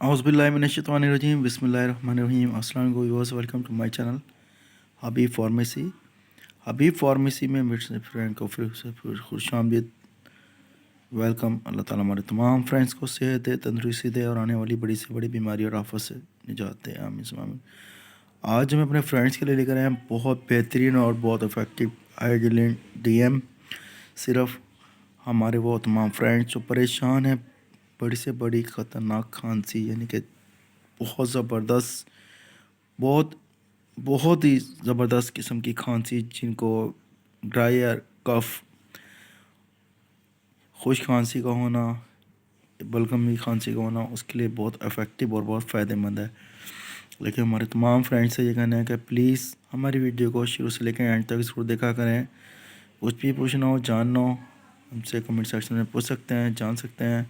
औज़ुबिल्लाहिमिनश्शैतानिर्रजीम बिस्मिल्लाहिर्रहमानिर्रहीम अस्सलाम वालेकुम viewers, welcome to my channel Habib pharmacy. Habib pharmacy में मेरे फ्रेंड को फिर से खुशामदीद, वेलकम। अल्लाह ताला हमारे तमाम फ्रेंड्स को सेहत दे, तंदुरुस्ती दे और आने वाली बड़ी से बड़ी बीमारी और आफत से निजात दे, आमीन सुम्मा आमीन। आज हम अपने फ्रेंड्स के लिए लेकर आए हैं बहुत बेहतरीन और बहुत इफ़ेक्टिव हाइड्रोलिन डीएम सिर्फ। हमारे वो तमाम फ्रेंड्स जो परेशान हैं बड़ी से बड़ी ख़तरनाक खांसी, यानी कि बहुत ज़बरदस्त, बहुत बहुत ही ज़बरदस्त किस्म की खांसी, जिनको ड्राई एयर कफ़, खुश खांसी का होना, बलगमी खांसी का होना, उसके लिए बहुत इफ़ेक्टिव और बहुत फ़ायदेमंद है। लेकिन हमारे तमाम फ्रेंड्स से ये कहना है कि प्लीज़ हमारी वीडियो को शुरू से लेकर एंड तक ज़रूर देखा करें। कुछ भी पूछना हो, जानना हो, हमसे कमेंट सेक्शन में पूछ सकते हैं, जान सकते हैं।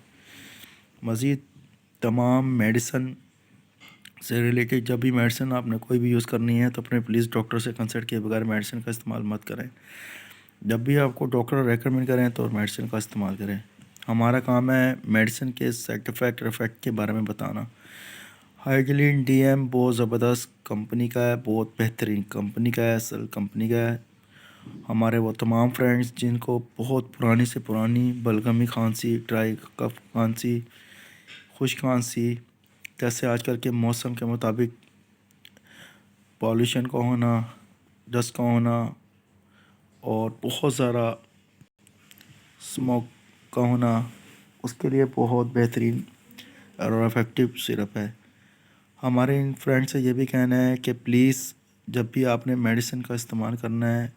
मज़ीद तमाम मेडिसन से रिलेटेड जब भी मेडिसिन आपने कोई भी यूज़ करनी है तो अपने प्लीज़ डॉक्टर से कंसल्ट किए बगैर मेडिसिन का इस्तेमाल मत करें। जब भी आपको डॉक्टर रेकमेंड करें तो मेडिसिन का इस्तेमाल करें। हमारा काम है मेडिसिन के साइड इफ़ेक्ट के बारे में बताना। हाइड्रोलिन डीएम बहुत ज़बरदस्त कंपनी का है, बहुत बेहतरीन कंपनी का है, असल कंपनी का है। हमारे वो तमाम फ्रेंड्स जिनको बहुत पुरानी से पुरानी बलगमी खांसी, ड्राई कफ खांसी, खुश खांसी, जैसे आजकल के मौसम के मुताबिक पॉल्यूशन का होना, डस्ट का होना और बहुत ज़्यादा स्मोक का होना, उसके लिए बहुत बेहतरीन और इफ़ेक्टिव सिरप है। हमारे इन फ्रेंड से ये भी कहना है कि प्लीज़ जब भी आपने मेडिसिन का इस्तेमाल करना है,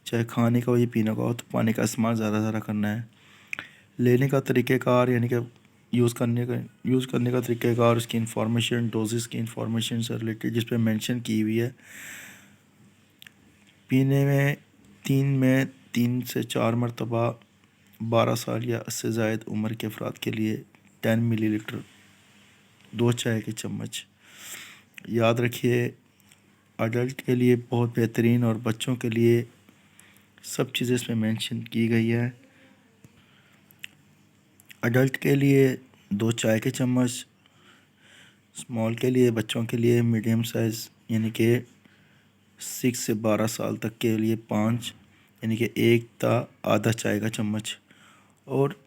चाहे खाने का हो या पीने का हो, तो पानी का इस्तेमाल ज़्यादा करना है। लेने का तरीक़ेकार, यानी कि यूज़ करने का तरीक़ेकार, उसकी इंफॉर्मेशन, डोजेस की इंफॉर्मेशन से रिलेटेड जिस पे मेंशन की हुई है। पीने में 3 से 4 मरतबा 12 साल या उससे ज़ायद उम्र के अफराद के लिए 10 मिलीलीटर, 2 चाय के चम्मच। याद रखिए, अडल्ट के लिए बहुत बेहतरीन और बच्चों के लिए सब चीज़ें इसमें मेंशन की गई है। अडल्ट के लिए 2 चाय के चम्मच, स्मॉल के लिए, बच्चों के लिए मीडियम साइज़ यानी कि 6 से 12 साल तक के लिए 5, यानी कि 1 आधा चाय का चम्मच, और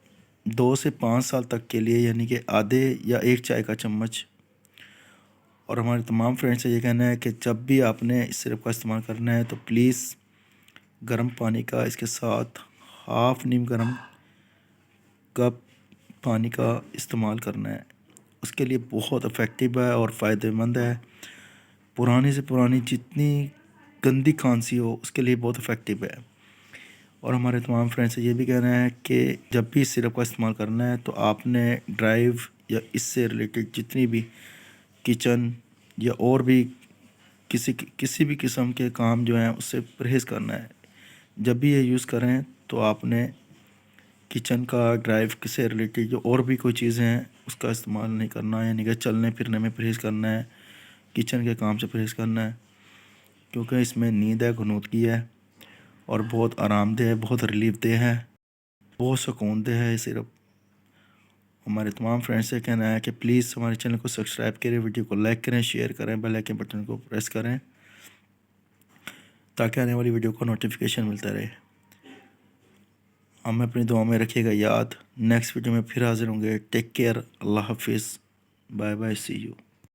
2 से 5 साल तक के लिए यानी कि आधे या 1 चाय का चम्मच। और हमारे तमाम फ्रेंड्स से ये कहना है कि जब भी आपने इस सिरप का इस्तेमाल करना है तो प्लीज़ गर्म पानी का इसके साथ हाफ़ नीम गर्म कप पानी का इस्तेमाल करना है। उसके लिए बहुत इफ़ेक्टिव है और फ़ायदेमंद है। पुरानी से पुरानी जितनी गंदी खांसी हो उसके लिए बहुत इफ़ेक्टिव है। और हमारे तमाम फ्रेंड्स से ये भी कहना है कि जब भी इस सिरप का इस्तेमाल करना है तो आपने ड्राइव या इससे रिलेटेड जितनी भी किचन या और भी किसी भी किस्म के काम जो हैं उससे परहेज़ करना है। जब भी ये यूज़ करें तो आपने किचन का, ड्राइव से रिलेटेड जो और भी कोई चीज़ें हैं उसका इस्तेमाल नहीं करना है, यानी कि चलने फिरने में परहेज़ करना है, किचन के काम से परहेज़ करना है, क्योंकि इसमें नींद है, घुनौतगी है और बहुत आरामदेह है, बहुत रिलीफ देह है, बहुत सुकून देह है ये सिरप। हमारे तमाम फ्रेंड्स से कहना है कि प्लीज़ हमारे चैनल को सब्सक्राइब करें, वीडियो को लाइक करें, शेयर करें, बेल आइकन बटन को प्रेस करें ताकि आने वाली वीडियो को नोटिफिकेशन मिलता रहे। हमें अपनी दुआ में रखिएगा याद। नेक्स्ट वीडियो में फिर हाज़िर होंगे। टेक केयर, अल्लाह हाफिज़, बाय बाय, सी यू।